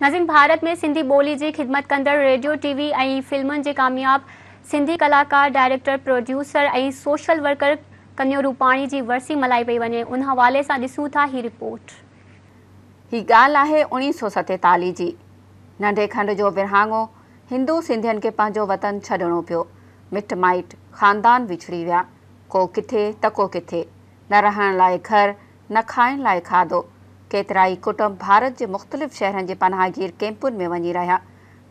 नाज़रीन, भारत में सिंधी ॿोली जी ख़िदमत कंदड़ रेडियो टीवी ऐं फिल्मुनि जे कामयाब सिंधी कलाकार, डायरेक्टर, प्रोड्यूसर ऐं सोशल वर्कर कन्यो रूपाणी जी वरसी मल्हाई पई वञे। उन हवाले सां ॾिसूं था ही रिपोर्ट। ही ॻाल्हि आहे 1947 जी। नंढे खंड जो विरहाङो हिंदू सिंधियुनि खे पंहिंजो वतन छॾिणो पियो। मिट माइट ख़ानदान विछड़ी विया, को किथे त को किथे। न रहण लाइ घर, न खाइण लाइ खाधो। केतिराई कुटुंब भारत जे मुख़्तलिफ़ शहरनि जे पनाहगीर कैंपुनि में वञी रहिया।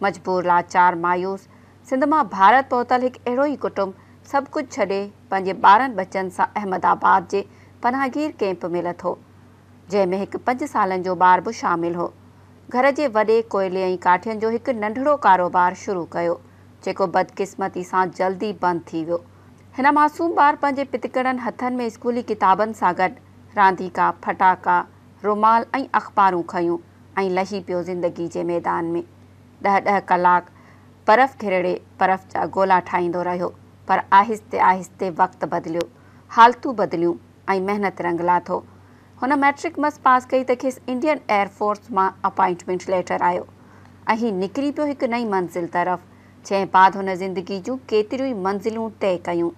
मजबूर लाचार मायूस सिंध मां भारत पहुतल हिकु अहिड़ो ई कुटुंब सभु कुझु छॾे पंहिंजे ॿारनि बचनि सां अहमदाबाद जे पनाहगीर कैंप में लथो, जंहिंमें हिकु 5 सालनि जो ॿार बि शामिलु हो। घर जे वॾे कोयले ऐं काठियुनि जो हिकु नंढड़ो कारोबार शुरू कयो, जेको बदकिस्मती सां जल्दी बंदि थी वियो। हिन मासूम ॿार पंहिंजे पितकड़नि हथनि में स्कूली किताबनि सां गॾु रांदीका, फटाका, रुमाल ऐं अख़बारूं खयूं ऐं लही पियो ज़िंदगी जे मैदान में। 10-10 कलाक बर्फ़ घिरड़े बर्फ़ जा गोला ठाहींदो रहियो। पर आहिस्ते आहिस्ते वक़्तु बदिलियो, हालतूं बदिलियूं ऐं महिनत रंग लाथो। हुन मैट्रिक मस पास कई त खेसि इंडियन एयरफोर्स मां अपॉइंटमेंट लेटर आयो ऐं हीउ निकिरी पियो हिकु नई मंज़िल तरफ़, जंहिं बाद हुन ज़िंदगी जूं केतिरियूं ई मंज़िलूं तय कयूं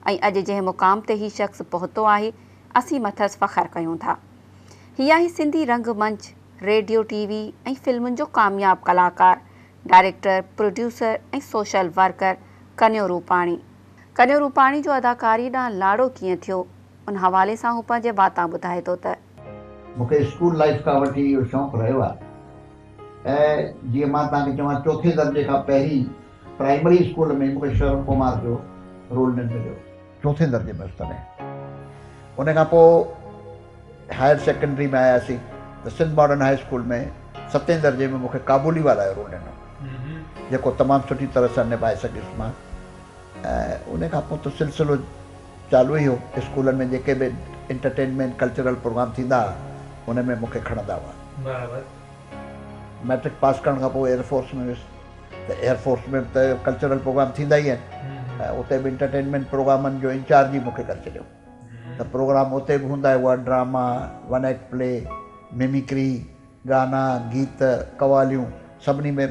ऐं अॼु जंहिं मुक़ाम ते ही शख़्स पहुतो आहे, असीं मथसि फ़ख़्रु कयूं था। हीअ आहे सिंधी रंगमंच, रेडियो, टीवी ऐं फिल्मुनि जो कामयाब कलाकार, डायरेक्टर, प्रोड्यूसर ऐं सोशल वर्कर कन्यो रूपाणी। कन्यो रूपाणी जो अदाकारी ॾांहुं लाड़ो कीअं थियो, उन हवाले सां हू पंहिंजे वाता ॿुधाए थो त मूंखे स्कूल लाइफ खां वठी इहो शौक़ु रहियो आहे। ऐं जीअं मां तव्हांखे चवां, 4थे दर्जे खां पहिरीं प्राइमरी स्कूल में मूंखे शरण कुमार जो रोल न मिलियो, 4थे दर्जे में तॾहिं। उन खां पोइ हायर सेकेंडरी में आयासीं त सिंध मॉडर्न हाई स्कूल में 7थे दर्जे में मूंखे काबुली वाला जो रोल ॾिनो, जेको तमामु सुठी तरह सां निभाए सघियुसि मां। ऐं उन खां पोइ त सिलसिलो चालू ई हो। स्कूलनि में जेके बि एंटरटेनमेंट कल्चरल प्रोग्राम थींदा हुआ, उन में मूंखे खणंदा हुआ। मैट्रिक पास करण खां पोइ एयरफोर्स में वियुसि, त एयरफोर्स में त कल्चरल प्रोग्राम थींदा ई आहिनि। ऐं उते बि एंटरटेनमेंट प्रोग्रामनि जो इंचार्ज ई मूंखे करे छॾियो। त प्रोग्राम उते बि हूंदा हुआ, drama, one act play, mimicry, गाना, गीत, कवालियूं, सभिनी में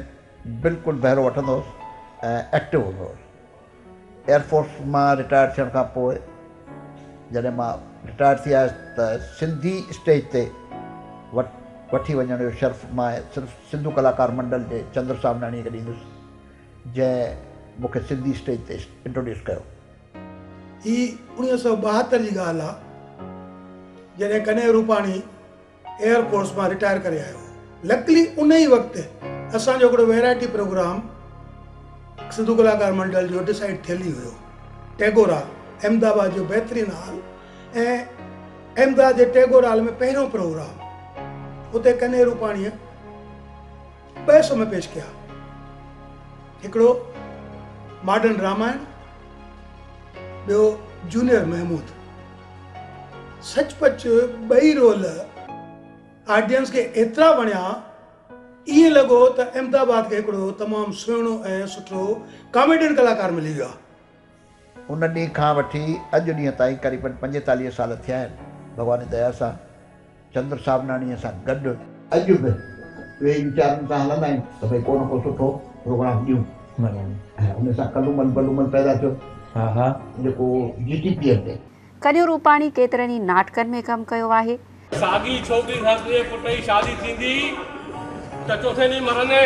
बिल्कुलु बहिरो वठंदो हुउसि ऐं एक्टिव हूंदो हुउसि। एयरफोर्स मां रिटायर थियण खां पोइ जॾहिं मां रिटायर थी आयुसि त सिंधी स्टेज ते वठी वञण जो शर्फ़ मां सिर्फ़ु सिंधू कलाकार मंडल जे चंद्र सावनाणीअ खे ॾींदुसि, जंहिं मूंखे सिंधी स्टेज ते इंट्रोड्यूस कयो। ही 1972 जी ॻाल्हि आहे, जॾहिं कन्हैया रूपाणी एयरफोर्स मां रिटायर करे आयो। लकली उन ई वक़्तु असांजो हिकिड़ो वैराइटी प्रोग्राम सिंधू कलाकार मंडल जो डिसाइड थियल ई हुयो। टैगोर हॉल, अहमदाबाद जो बहितरीनु हॉल, ऐं अहमदाबाद जे टैगोर हॉल में पहिरियों प्रोग्राम उते कन्हैया रूपाणीअ 200 में पेश कया। हिकिड़ो मॉडर्न रामायण, ॿियो जूनियर महमूद। सचपच ॿई रोल ऑडियंस खे एतिरा वणिया, ईअं लॻो त अहमदाबाद खे हिकिड़ो तमामु सुहिणो ऐं सुठो कॉमेडियन कलाकार मिली वियो आहे। उन ॾींहं खां वठी अॼु ॾींहं ताईं क़रीबन 45 साल थिया आहिनि। भॻवान जी दया सां चंद्र सावनाणीअ सां गॾु अॼु बि वे वीचारनि सां हलंदा आहियूं त भई को न को सुठो प्रोग्राम ॾियूं। ऐं उन सां कलूमल बलूमल पैदा थियो, जेको GTPL ते। कन्यो रूपाणी केतिरनि ई नाटकनि में कमु कयो आहे। साॻी छोकिरी सां तुंहिंजे पुट जी शादी थींदी त 4थे ॾींहुं मरंदे।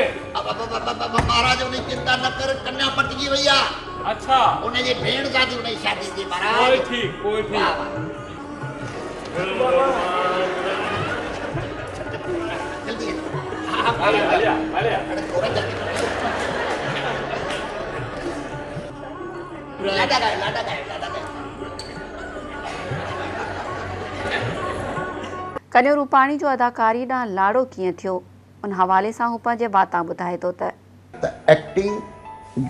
महाराज उन चिंता न कर, कन्या पटिजी वई आहे। अच्छा, उनजी भेण सां थी उन जी शादी थी महाराज। कोई ठीक, कोई ठीक। जल्दी हलिया हलिया लाडा गाए। कन्यो रूपाणी जो अदाकारी ॾांहुं लाड़ो कीअं थियो, उन हवाले सां हू पंहिंजे वाता ॿुधाए थो त एक्टिंग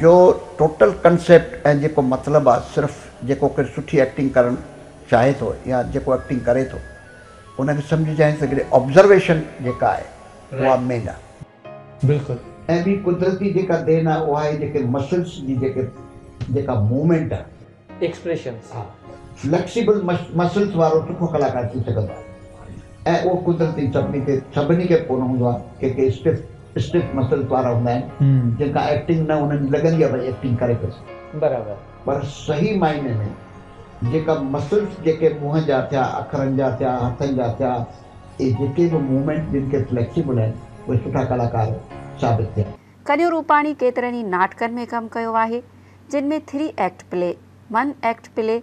जो टोटल कंसेप्ट ऐं जेको मतिलबु आहे, सिर्फ़ु जेको केरु सुठी एक्टिंग करणु चाहे थो या जेको एक्टिंग करे थो, उनखे सम्झी जाए सघे ऑब्ज़र्वेशन जेका आहे उहा मेन आहे। बिल्कुलु। ऐं ॿी कुदरती जेका देन आहे उहा आहे जेके मसल्स जी जेका मूवमेंट आहे, एक्सप्रेशंस, फ्लेक्सिबल मसल्स वारो सुठो कलाकार थी सघंदो आहे। ऐं उहो कुदरती सभिनी खे कोन हूंदो आहे, कंहिंखे स्टिफ स्टिफ मसल्स वारा हूंदा आहिनि जिनखां एक्टिंग न उन्हनि लॻंदी आहे भई एक्टिंग करे पियो बराबरि। पर सही मायने में जेका मसल्स जेके मुंहं जा थिया अखरनि जा थिया हथनि जा थिया ये जेके बि मूवमेंट जिन खे फ्लेक्सिबल आहिनि उहे सुठा कलाकार साबित थिया। कन्हैया रूपाणी केतिरनि ई नाटकनि में कमु कयो आहे जिन में 3 एक्ट प्ले 1 एक्ट प्ले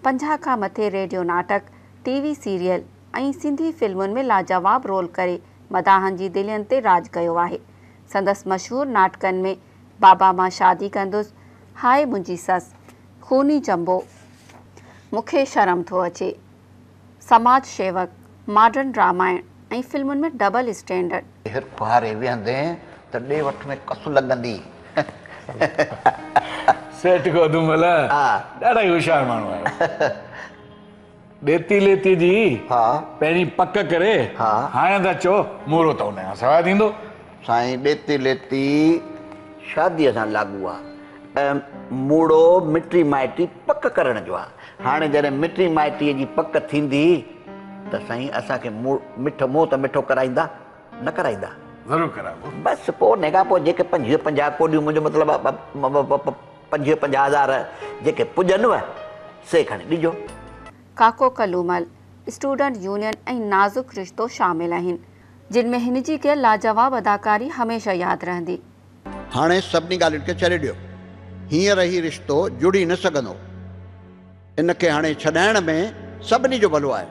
50 खां मथे रेडियो नाटक टीवी सीरियल ऐं सिंधी फिल्मुनि में लाजवाब रोल करे मदाहनि जी दिलियनि ते राज कयो आहे। संदसि मशहूरु नाटकनि में बाबा मां शादी कंदुसि, हाय मुंहिंजी ससु, खूनी चंबो, मूंखे शर्म थो अचे, समाज सेवक, मॉडर्न रामायण ऐं फिल्मुनि में डबल स्टैंडर्ड। हिर फुहारे वेहंदे त ॾे वठ में कसु लॻंदी। सेठ गोदूमल ॾाढा ई होशियारु माण्हू आहे। ॾेती लेती जी हा पहिरीं पक करे हाणे त चओ मूरो त हुन खां सवाइ थींदो। साईं ॾेती लेती शादीअ सां लागू आहे ऐं मूड़ो मिटी माइटी पक करण जो आहे। हाणे जॾहिं मिटी माइटीअ जी पक थींदी त साईं असांखे मिठो मुंहुं त मिठो कराईंदा न कराईंदा? ज़रूरु कराबो। बसि पोइ हिन खां पोइ जेके 50 कोडियूं मुंहिंजो मतिलबु 50,000 जेके पुॼनव से खणी ॾिजो। काको कलूमल, स्टूडेंट यूनियन ऐं नाज़ुक रिश्तो शामिल आहिनि जिन में हिन जी कयल लाजवाब अदाकारी हमेशह यादि रहंदी। हाणे सभिनी ॻाल्हियुनि खे छॾे ॾियो, हींअर ही रिश्तो जुड़ी न सघंदो, इनखे हाणे छॾाइण में सभिनी जो भलो आहे।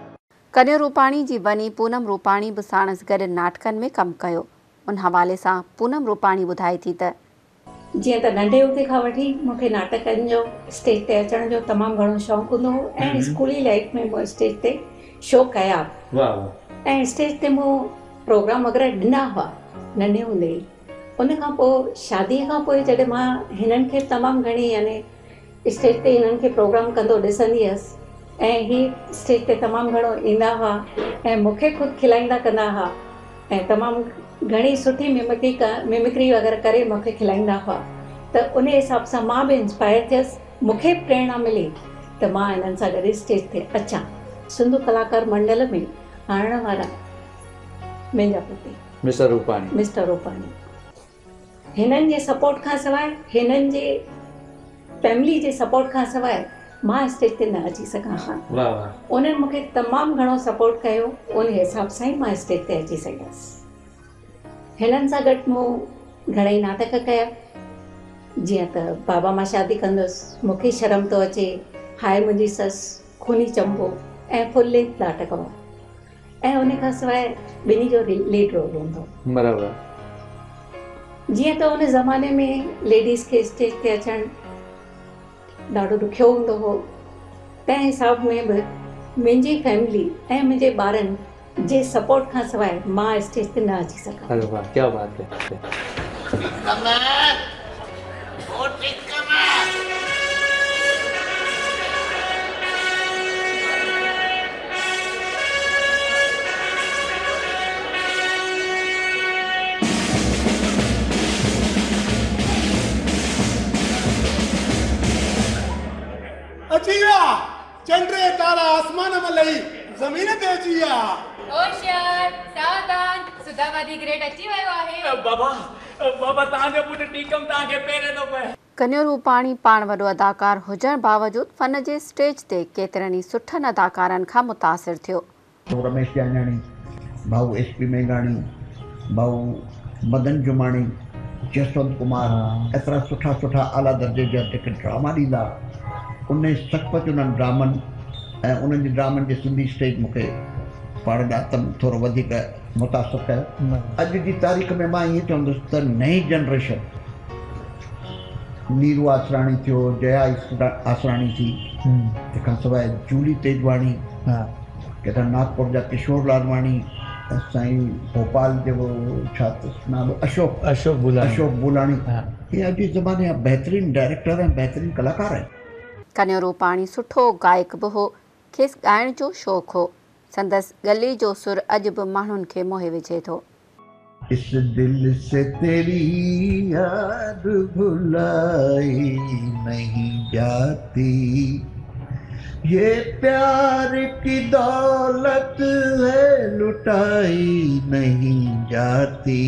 कन्हैया रूपाणी जी बनी पूनम रूपाणी बि साणसि गॾु नाटकनि में कमु कयो। उन हवाले सां पूनम रूपाणी ॿुधाए थी त जीअं त नंढे हूंदे खां वठी मूंखे नाटकनि जो स्टेज ते अचण जो तमामु घणो शौक़ु हूंदो हो ऐं स्कूली लाइफ में मूं स्टेज ते शो कया ऐं स्टेज ते मूं प्रोग्राम वग़ैरह ॾिना हुआ नंढे हूंदे ई। उन खां पोइ शादीअ खां पोइ जॾहिं मां हिननि खे तमामु घणी यानी स्टेज ते हिननि खे प्रोग्राम कंदो ॾिसंदी हुअसि ऐं ही स्टेज ते तमामु घणो ईंदा हुआ ऐं मूंखे ख़ुदि खिलाईंदा कंदा हुआ ऐं तमामु घणी सुठी मिमिक्री वग़ैरह करे मूंखे खिलाईंदा हुआ। त उन हिसाब सां मां बि इंस्पायर थियसि, मूंखे प्रेरणा मिली त मां हिननि सां गॾु स्टेज ते अचां। सिंधु कलाकार मंडल में आणण वारा मुंहिंजा पुटु मिस्टर रूपाणी हिननि जे सपोर्ट खां सवाइ, हिननि जे फैमिली जे सपोर्ट खां सवाइ मां स्टेज ते न अची सघां हा। उन्हनि मूंखे तमामु घणो सपोर्ट कयो, उन हिसाब सां ई मां स्टेज ते अची सघियसि। हिननि सां गॾु मूं घणेई नाटक कया जीअं त बाबा मां शादी कंदुसि, मूंखे शर्म थो अचे, हाय मुंहिंजी ससु, खूनी चंबो ऐं फुल लेंथ नाटक हुआ ऐं उन खां सवाइ ॿिन्ही जो लीड रोल हूंदो। बराबरि। जीअं त उन ज़माने में लेडीज़ खे स्टेज ते अचणु ॾाढो ॾुखियो हूंदो हो, तंहिं हिसाब में बि मुंहिंजी फैमिली ऐं मुंहिंजे ॿारनि जे सपोर्ट खां सवाइ मां स्टेज ते न अची सघां। अरे वाह, क्या बात है। अची विया चंडे तारा आसमान में लही ज़मीन ते अची विया। होशियार सावधान सुधावादी ग्रेड अची वियो आहे। बाबा तव्हांजो पुटु टीकम तव्हांखे पेरे थो पए। कन्हैया रूपाणी पाण वॾो अदाकार हुजण बावजूद फन जे स्टेज ते केतिरनि ई सुठनि अदाकारनि खां मुतासिर थियो। रमेश जानाणी, भाऊ SP मेघाणी, भाऊ मदन जुमाणी, जसवंत कुमार, एतिरा सुठा आला दर्जे जा जेके ड्रामा ॾींदा उन सचपच उन्हनि ड्रामनि ऐं उन्हनि जे ड्रामनि जे सिंधी स्टेज मूंखे पाण ॾातम थोरो वधीक मुतासिर कयो। अॼु जी तारीख़ में मां ईअं चवंदुसि त नई जनरेशन नीरू आसराणी थियो, जया आसराणी थी, तंहिंखां सवाइ जूली तेजवाणी, किथां नागपुर जा किशोर लालवाणी, साईं भोपाल जो छा नालो अशोक बुलाणी, ये अॼु जे ज़माने जा बहितरीन डायरेक्टर ऐं बहितरीन कलाकार आहिनि। कन्हैया रूपाणी सुठो गायक बि हो, खेसि ॻाइण जो शौक़ु हो। संदसि गली जो सुर अॼु बि माण्हुनि खे मोहे विझे थो। इस दिल से तेरी याद भुलाई नहीं जाती, ये प्यार की दौलत है लुटाई नहीं जाती,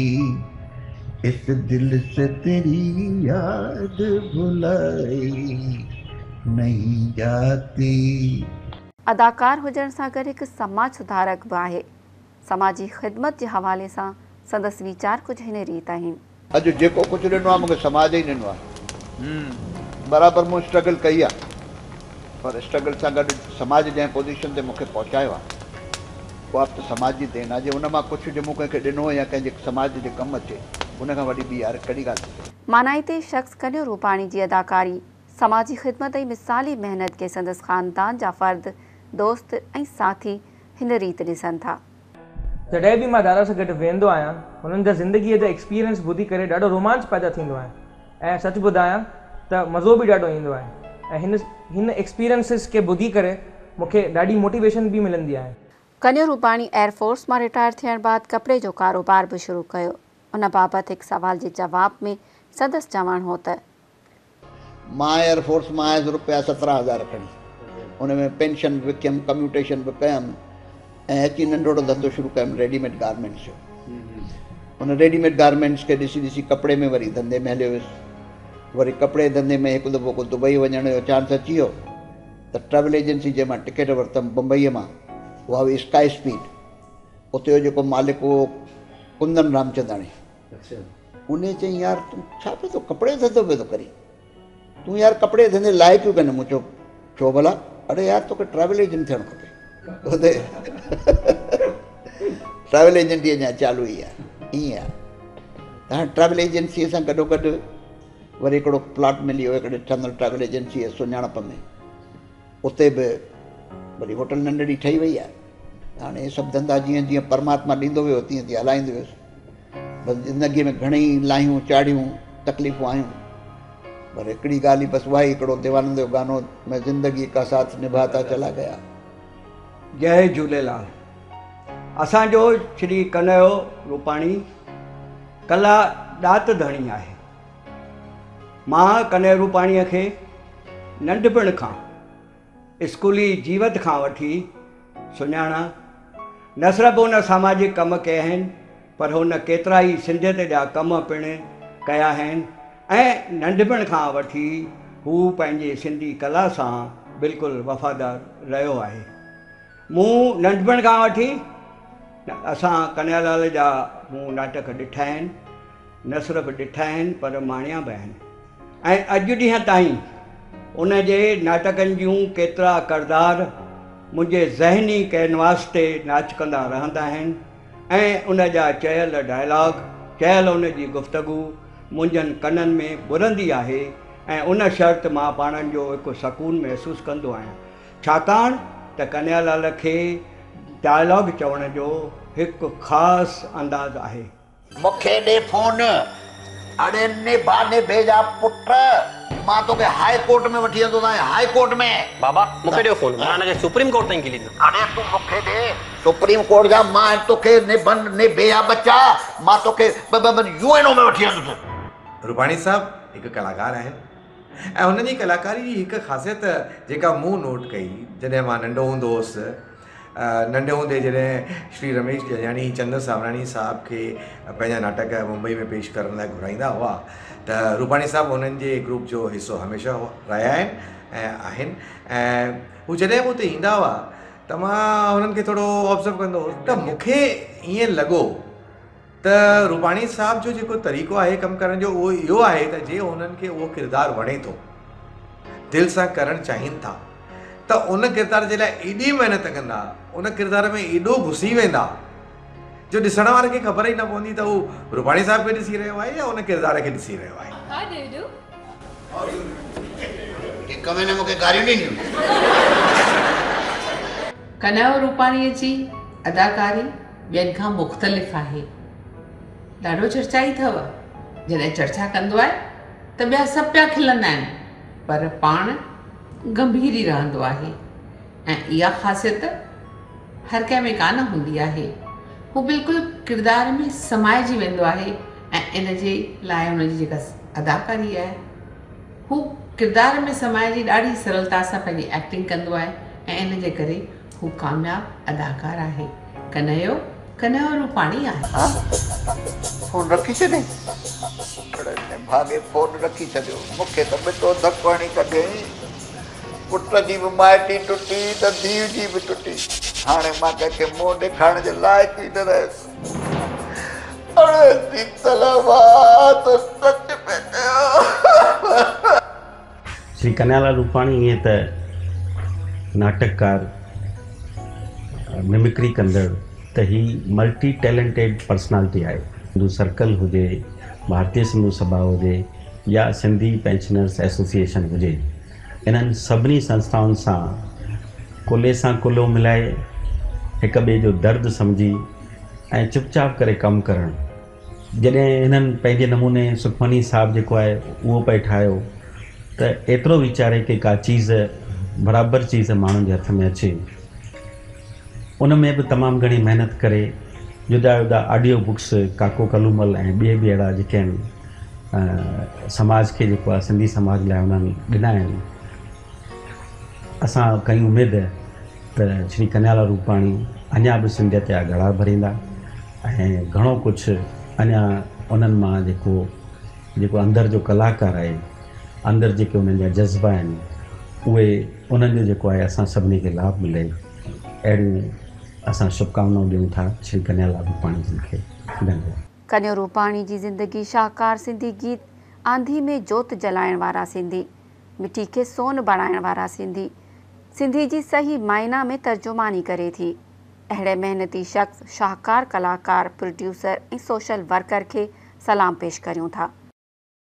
इस दिल से तेरी याद भुलाई नहीं जाती। अदाकार हुजण सां गॾु हिकु समाज सुधारक बि आहे। समाजी ख़िदमत जे हवाले सां संदसि वीचार कुझु हिन रीति आहिनि। अॼु जेको कुझु ॾिनो आहे मूंखे समाज ई ॾिनो आहे। बराबरि मूं स्ट्रगल कई आहे, पर स्ट्रगल सां गॾु समाज जंहिं पोज़ीशन ते मूंखे पहुचायो आहे उहा त समाज जी देन आहे। जे उन मां कुझु जे मूं कंहिंखे ॾिनो या कंहिंजे समाज जे कमु अचे उन खां वॾी ॿी यार कहिड़ी ॻाल्हि थी। मानाइते शख़्स कन्हैया रूपाणी जी अदाकारी, समाजी ख़िदमत ऐं मिसाली महिनत खे संदसि ख़ानदान जा फ़र्द, दोस्त ऐं साथी हिन रीति ॾिसनि था। जॾहिं बि मां दादा सां गॾु वेंदो आहियां हुननि जा ज़िंदगीअ जा एक्सपीरियंस ॿुधी करे ॾाढो रोमांच पैदा थींदो आहे ऐं सच ॿुधायां त मज़ो बि ॾाढो ईंदो आहे ऐं हिन एक्सपीरियंसिस खे ॿुधी करे मूंखे ॾाढी मोटिवेशन बि मिलंदी आहे। कन्हैया रूपाणी एयरफोर्स मां रिटायर थियण बाद कपिड़े जो कारोबार बि शुरू कयो। उन बाबति हिकु सवाल जे जवाब में संदसि चवण हो त मां एयरफोर्स मां आयुसि रुपया 17,000 खणी, उन में पेंशन बि कयमि, कम्यूटेशन बि कयमि ऐं अची नंढो धंधो शुरू कयमि रेडीमेड गारमेंट्स जो। उन रेडीमेड गारमेंट्स खे ॾिसी ॾिसी कपिड़े में वरी धंधे में हलियो वियुसि। वरी कपिड़े धंधे में हिकु दफ़ो को दुबई वञण जो चांस अची वियो त ट्रेवल एजेंसी जे मां टिकट वरितमि मुंबईअ मां, उहा हुई स्काई स्पीड। उते जो जेको मालिक हो कुंदन रामचंदाणी, उन चई यार तूं छा पियो थो कपिड़े धंधो पियो थो करी, तूं यार कपिड़े धंधे लाइक़ पियो कनि। मूं चयो छो भला? अड़े यार तोखे ट्रेवल एजेंट थियणु खपे। उते ट्रेवल एजेंटी अञा चालू ई आहे, ईअं आहे। त हाणे ट्रेवल एजेंसीअ सां गॾोगॾु वरी हिकिड़ो प्लॉट मिली वियो हिकिड़े ठहियल ट्रेवल एजेंसीअ सुञाणप में, उते बि वरी होटल नंढड़ी ठही वई आहे। हाणे सभु धंधा जीअं जीअं परमात्मा ॾींदो वियो तीअं तीअं हलाईंदो वियुसि। बसि ज़िंदगीअ में घणेई लाहियूं चाढ़ियूं तकलीफ़ूं आयूं, पर हिकिड़ी ॻाल्हि ई बसि उहा ई हिकिड़ो देवानंद जो गानो, मैं ज़िंदगी का साथ निभाता चला गया। जय झूलेलाल। असांजो श्री कन्हैया रूपाणी कला ॾात धणी आहे। मां कन्हैया रूपाणीअ खे नंढपण खां स्कूली जीवत खां वठी सुञाणा। न सिर्फ़ु हुन सामाजिक कम कया आहिनि, पर हुन केतिरा ई सिंधियत जा कम पिणु कया आहिनि ऐं नंढपण खां वठी हू पंहिंजे सिंधी कला सां बिल्कुलु वफ़ादार रहियो आहे। मूं नंढपण खां वठी असां कन्हैयालाल जा मूं नाटक ॾिठा आहिनि, न सिर्फ़ु ॾिठा आहिनि पर माणिया बि आहिनि ऐं अॼु ॾींहं ताईं उन जे नाटकनि जूं केतिरा किरदार मुंहिंजे ज़हनी कैनवास ते नाच कंदा रहंदा आहिनि ऐं उन जा चयल डायलॉग, चयल उन जी गुफ़्तगू मुंहिंजनि कननि में ॿुरंदी आहे ऐं उन शर्त मां पाणनि जो हिकु सकून महसूसु कंदो आहियां, छाकाणि त कन्हैयालाल खे डायलॉग चवण जो हिकु ख़ासि अंदाज़ आहे। मूंखे ॾे फोन, अड़े ने बाने भेजा पुट, मां तोखे हाई कोर्ट में वठी वेंदो आहियां, हाई कोर्ट में। बाबा मूंखे ॾियो फोन, मां हिनखे सुप्रीम कोर्ट ताईं किली ॾींदुमि। अड़े तूं मूंखे ॾे सुप्रीम कोर्ट जा, मां तोखे ने बन ने बेया बच्चा, मां तोखे यूएनओ में वठी वेंदुसि। रूपाणी साहब हिकु कलाकार आहिनि ऐं हुनजी कलाकारी जी हिकु ख़ासियत जेका मूं नोट कई जॾहिं मां नंढो हूंदो हुउसि, नंढे हूंदे जॾहिं श्री रमेश यानी चंदर सावराणी साहब खे पंहिंजा नाटक मुंबई में पेश करण लाइ घुराईंदा हुआ त रूपाणी साहब उन्हनि जे ग्रुप जो हिसो हमेशह रहिया आहिनि ऐं आहिनि। ऐं हू जॾहिं मूं ते ईंदा हुआ त मां हुननि खे थोरो ऑब्ज़र्व कंदो हुउसि त मूंखे ईअं लॻो त रूपाणी साहब जो जेको तरीक़ो आहे कमु करण जो उहो इहो आहे त जे उन्हनि खे उहो किरदारु वणे थो, दिलि सां करणु चाहिनि था, त उन किरदार जे लाइ एॾी महिनत कंदा, उन किरदार में एॾो घुसी वेंदा जो ॾिसण वारे खे ख़बर ई न पवंदी त हू रूपाणी साहब खे ॾिसी रहियो आहे या उन किरदार खे ॾिसी रहियो आहे। हाँ डेडू। हिक महीने मूंखे गारियूं ॾिनियूं। कन्हैया रूपाणीअ जी अदाकारी ॿियनि खां मुख़्तलिफ़ आहे। ॾाढो चर्चाई अथव, जॾहिं चर्चा कंदो आहे त ॿिया सभु पिया खिलंदा आहिनि पर पाण गंभीर ई रहंदो आहे ऐं इहा ख़ासियत हर कंहिं में कान हूंदी आहे। हू बिल्कुलु किरदार में समाइजी वेंदो आहे ऐं इन जे लाइ हुनजी जेका अदाकारी आहे हू किरदार में समाइजी ॾाढी सरलता सां पंहिंजी एक्टिंग कंदो आहे ऐं इन जे करे हू कामयाबु अदाकार आहे। कन्हैया कन्हैया रूपाणी आहे। फोन रखी छॾे भागे फोन रखी छॾियो। मूंखे त मिठो धकु हणी कढियईं। पुट जी बि माइटी टुटी त धीउ जी बि टुटी। हाणे मां कंहिंखे मुंहुं ॾेखारण जे लाइक़ु ई न रहियसि। अड़े शीतल मां त सच में चयो। श्री कन्हैयालाल रूपाणी ईअं त नाटककार, मिमिक्री कंदड़, त ही मल्टी टैलेंटेड पर्सनालिटी आहे। हिंदू सर्कल हुजे, भारतीय सिंधु सभा हुजे या सिंधी पेंशनर्स एसोसिएशन हुजे, इन्हनि सभिनी संस्थाउनि सां कुल्हो मिलाए हिक ॿिए जो दर्द सम्झी ऐं चुपचाप करे कमु करणु। जॾहिं हिननि पंहिंजे नमूने सुखमनी साहिबु जेको आहे उहो पिए ठाहियो त एतिरो वीचारे की का चीज़ बराबरि चीज़ माण्हुनि जे हथ में अचे। उन में बि तमामु घणी महिनत करे जुदा जुदा ऑडियो बुक्स काको कलूमल ऐं ॿिए बि अहिड़ा जेके आहिनि समाज खे जेको आहे सिंधी समाज लाइ उन्हनि ॾिना आहिनि। असां कई उमेद त श्री कन्हैयालाल रूपाणी अञा बि सिंधियत जा घड़ा भरींदा ऐं घणो कुझु अञा उन्हनि मां जेको अंदरि जो कलाकार आहे, अंदरि जेके उन्हनि जा जज़्बा आहिनि, उहे उन्हनि जो जेको आहे असां सभिनी खे लाभ मिले, अहिड़ियूं असां शुभकामनाऊं ॾियूं था श्री कन्हैयालाल रूपाणी जी खे। धन्यवाद। कन्हैया रूपाणी जी ज़िंदगी शाहकार सिंधी गीत, आंधी में जोत जलाइण वारा सिंधी, मिट्टी खे सोन बणाइण वारा सिंधी, सिंधी जी सही मायना में तर्जुमानी करे थी। अहिड़े मेहनती शख्स, शाहकार कलाकार, प्रोड्यूसर ऐं सोशल वर्कर खे सलाम पेश करियूं था।